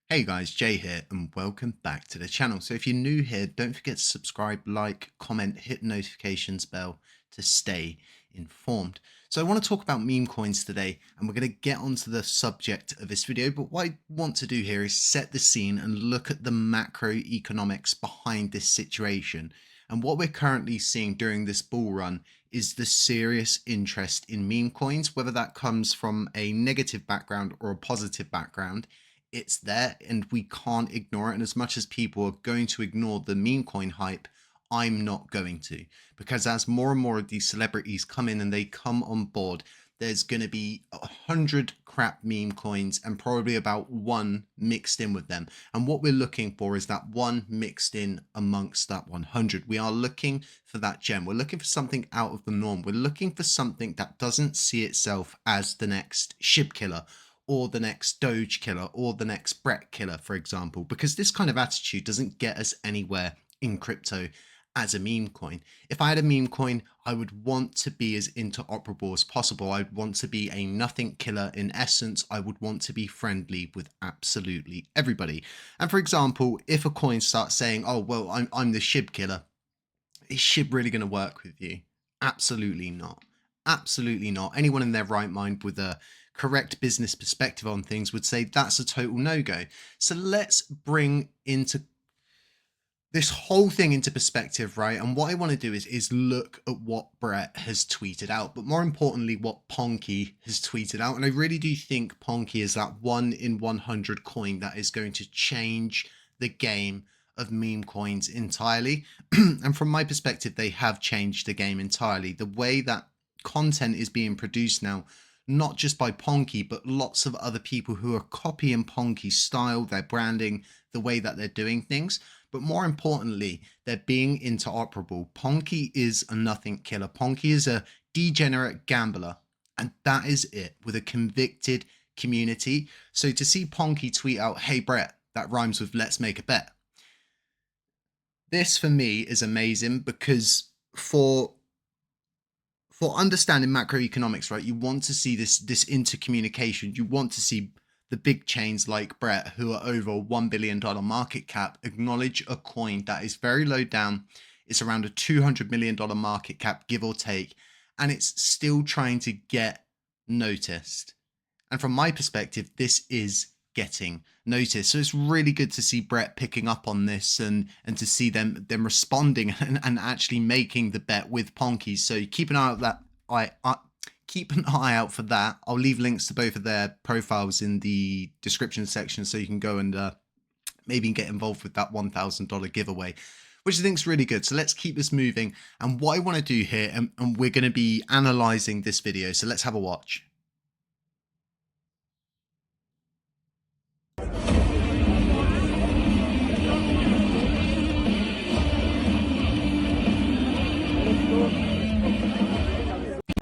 Hey guys, Jay here and welcome back to the channel. So if you're new here, don't forget to subscribe, like, comment, hit the notifications bell to stay informed. So I want to talk about meme coins today and we're going to get onto the subject of this video. But what I want to do here is set the scene and look at the macroeconomics behind this situation. And what we're currently seeing during this bull run is the serious interest in meme coins, whether that comes from a negative background or a positive background. It's there and we can't ignore it. And as much as people are going to ignore the meme coin hype, I'm not going to, because as more and more of these celebrities come in and they come on board, there's going to be 100 crap meme coins and probably about one mixed in with them. And what we're looking for is that one mixed in amongst that 100. We are looking for that gem. We're looking for something out of the norm. We're looking for something that doesn't see itself as the next ship killer or the next Doge killer or the next Brett killer, for example, because this kind of attitude doesn't get us anywhere in crypto as a meme coin. If I had a meme coin, I would want to be as interoperable as possible. I'd want to be a nothing killer in essence. I would want to be friendly with absolutely everybody. And for example, if a coin starts saying, oh, well, I'm the SHIB killer, is SHIB really going to work with you? Absolutely not. Absolutely not. Anyone in their right mind with a correct business perspective on things would say that's a total no-go. So let's bring into this whole thing into perspective, right? And what I want to do is look at what Brett has tweeted out, but more importantly, what PONKE has tweeted out. And I really do think PONKE is that 1 in 100 coin that is going to change the game of meme coins entirely. And from my perspective, they have changed the game entirely. The way that content is being produced now, not just by PONKE, but lots of other people who are copying PONKE's style, their branding, the way that they're doing things. But more importantly, they're being interoperable. PONKE is a nothing killer. PONKE is a degenerate gambler. And that is it, with a convicted community. So to see PONKE tweet out, hey Brett, that rhymes with let's make a bet. This for me is amazing because for understanding macroeconomics, right, you want to see this intercommunication. You want to see the big chains like Brett, who are over $1 billion market cap, acknowledge a coin that is very low down. It's around a $200 million market cap, give or take, and it's still trying to get noticed. And from my perspective, this is getting noticed. So it's really good to see Brett picking up on this and to see them responding and actually making the bet with PONKE. So keep an eye out that keep an eye out for that. I'll leave links to both of their profiles in the description section so you can go and maybe get involved with that $1,000 giveaway, which I think is really good. So let's keep this moving. And what I want to do here, and we're going to be analyzing this video. So let's have a watch.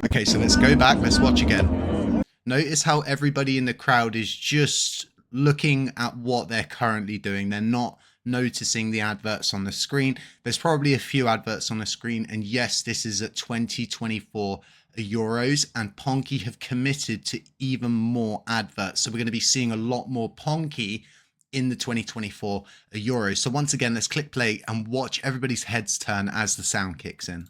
Okay, so let's go back. Let's watch again. Notice how everybody in the crowd is just looking at what they're currently doing. They're not noticing the adverts on the screen. There's probably a few adverts on the screen. And yes, this is at 2024 euros, and PONKE have committed to even more adverts. So we're going to be seeing a lot more PONKE in the 2024 euros. So once again, let's click play and watch everybody's heads turn as the sound kicks in.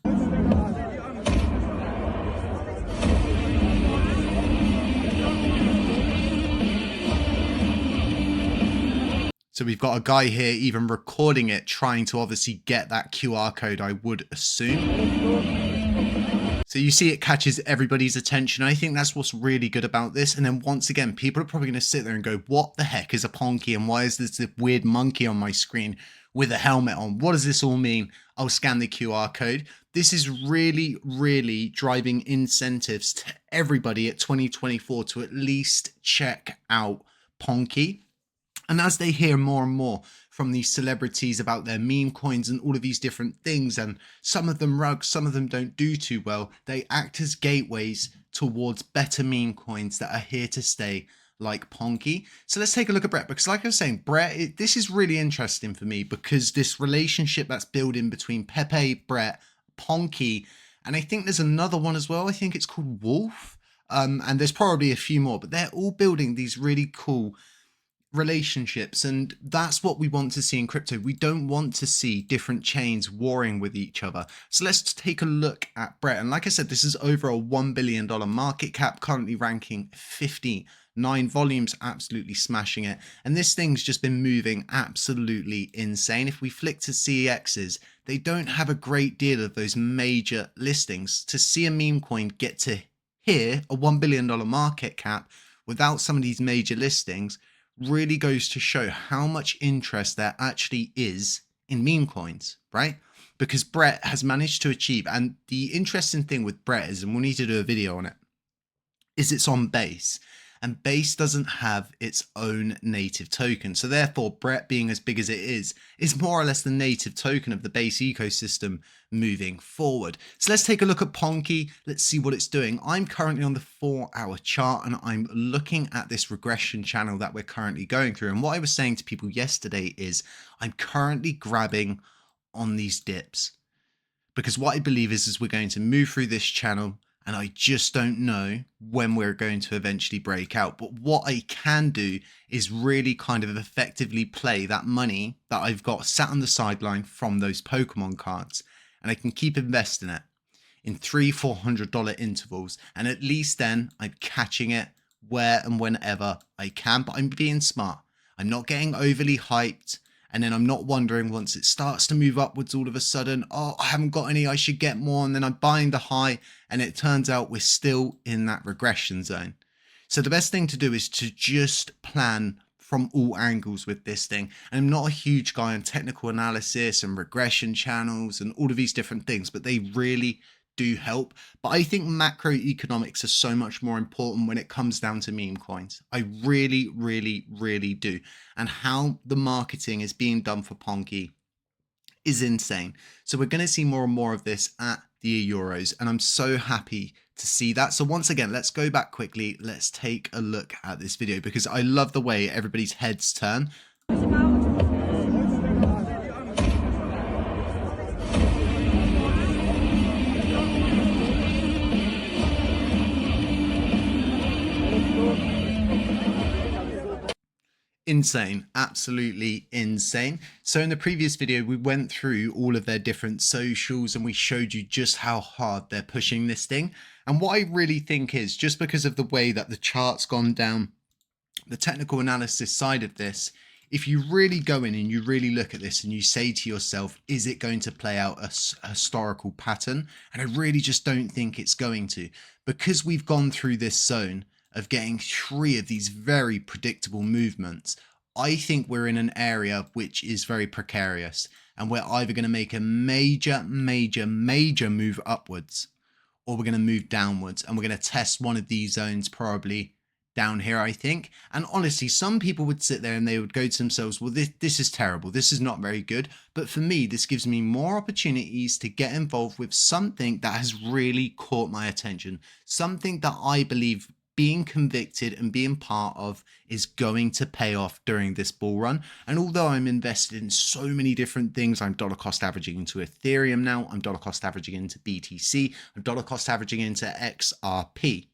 So we've got a guy here even recording it, trying to obviously get that QR code, I would assume. So you see it catches everybody's attention. I think that's what's really good about this. And then once again, people are probably going to sit there and go, what the heck is a PONKE? And why is this weird monkey on my screen with a helmet on? What does this all mean? I'll scan the QR code. This is really, really driving incentives to everybody at 2024 to at least check out PONKE. And as they hear more and more from these celebrities about their meme coins and all of these different things, and some of them rug, some of them don't do too well, they act as gateways towards better meme coins that are here to stay, like PONKE. So let's take a look at Brett, because like I was saying, Brett, this is really interesting for me because this relationship that's building between Pepe, Brett, PONKE, and I think there's another one as well. I think it's called Wolf. And there's probably a few more, but they're all building these really cool relationships, and that's what we want to see in crypto. We don't want to see different chains warring with each other. So let's take a look at Brett. And like I said, this is over a $1 billion market cap, currently ranking 59 volumes, absolutely smashing it. And this thing's just been moving absolutely insane. If we flick to CEXs, they don't have a great deal of those major listings. To see a meme coin get to here, a $1 billion market cap, without some of these major listings, really goes to show how much interest there actually is in meme coins, right? Because Brett has managed to achieve, and the interesting thing with Brett is, and we'll need to do a video on it, is it's on Base. And Base doesn't have its own native token. So therefore, Brett being as big as it is more or less the native token of the Base ecosystem moving forward. So let's take a look at PONKE. Let's see what it's doing. I'm currently on the 4-hour chart, and I'm looking at this regression channel that we're currently going through. And what I was saying to people yesterday is I'm currently grabbing on these dips, because what I believe is we're going to move through this channel, and I just don't know when we're going to eventually break out. But what I can do is really kind of effectively play that money that I've got sat on the sideline from those Pokemon cards. And I can keep investing it in $300-$400 intervals. And at least then I'm catching it where and whenever I can. But I'm being smart. I'm not getting overly hyped. And then I'm not wondering once it starts to move upwards all of a sudden, oh, I haven't got any, I should get more. And then I'm buying the high, and it turns out we're still in that regression zone. So the best thing to do is to just plan from all angles with this thing. And I'm not a huge guy on technical analysis and regression channels and all of these different things, but they really do help. But I think macroeconomics are so much more important when it comes down to meme coins. I really, really, really do. And how the marketing is being done for PONKE is insane. So we're going to see more and more of this at the Euros, and I'm so happy to see that. So once again, let's go back quickly. Let's take a look at this video, because I love the way everybody's heads turn. Insane, absolutely insane. So in the previous video, we went through all of their different socials and we showed you just how hard they're pushing this thing. And what I really think is, just because of the way that the chart's gone down, the technical analysis side of this, if you really go in and you really look at this and you say to yourself, is it going to play out a historical pattern? And I really just don't think it's going to, because we've gone through this zone of getting 3 of these very predictable movements. I think we're in an area which is very precarious, and we're either going to make a major move upwards, or we're going to move downwards, and we're going to test one of these zones probably down here, I think. And honestly, some people would sit there and they would go to themselves, well, this is terrible, this is not very good. But for me, this gives me more opportunities to get involved with something that has really caught my attention, something that I believe being convicted and being part of is going to pay off during this bull run. And although I'm invested in so many different things, I'm dollar cost averaging into Ethereum now, I'm dollar cost averaging into BTC, I'm dollar cost averaging into XRP.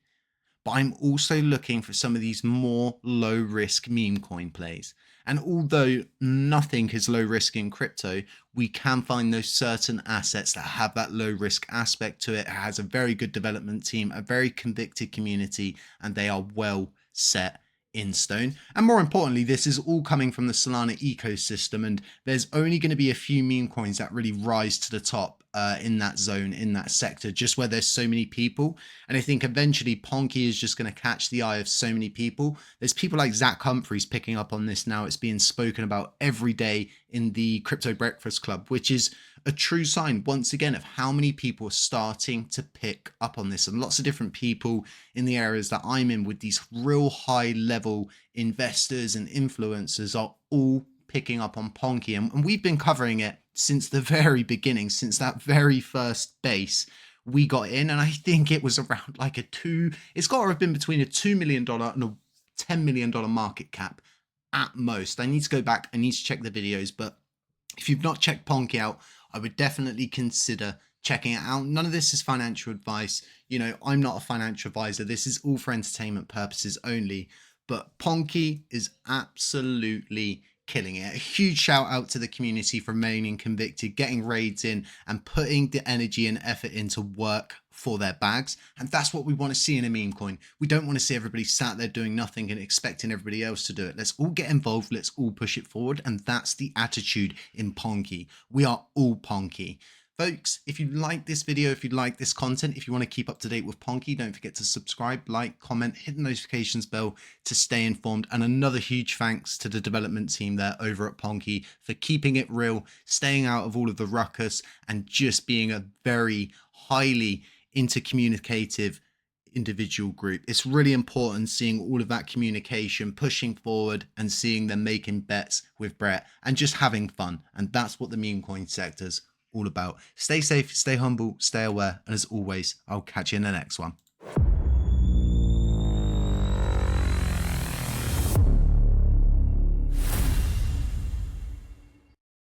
But I'm also looking for some of these more low risk meme coin plays. And although nothing is low risk in crypto, we can find those certain assets that have that low risk aspect to it. It has a very good development team, a very convicted community, and they are well set in stone. And more importantly, this is all coming from the Solana ecosystem, and there's only going to be a few meme coins that really rise to the top in that zone, in that sector, just where there's so many people. And I think eventually PONKE is just going to catch the eye of so many people. There's people like Zach Humphreys picking up on this now. It's being spoken about every day in the Crypto Breakfast Club, which is a true sign, once again, of how many people are starting to pick up on this. And lots of different people in the areas that I'm in with these real high level investors and influencers are all picking up on PONKE. And we've been covering it since the very beginning, since that very first base we got in. And I think it was around like it's got to have been between a $2 million and a $10 million market cap at most. I need to go back, I need to check the videos, but if you've not checked PONKE out, I would definitely consider checking it out. None of this is financial advice. You know, I'm not a financial advisor. This is all for entertainment purposes only. but PONKE is absolutely killing it. A huge shout out to the community for remaining convicted, getting raids in, and putting the energy and effort into work for their bags. And that's what we want to see in a meme coin. We don't want to see everybody sat there doing nothing and expecting everybody else to do it. Let's all get involved. Let's all push it forward. And that's the attitude in PONKE. We are all PONKE. Folks, if you like this video, if you like this content, if you want to keep up to date with PONKE, don't forget to subscribe, like, comment, hit the notifications bell to stay informed. And another huge thanks to the development team there over at PONKE for keeping it real, staying out of all of the ruckus, and just being a very highly intercommunicative individual group. It's really important seeing all of that communication pushing forward and seeing them making bets with Brett and just having fun. And that's what the meme coin sector's all about. Stay safe, stay humble, stay aware, and as always, I'll catch you in the next one.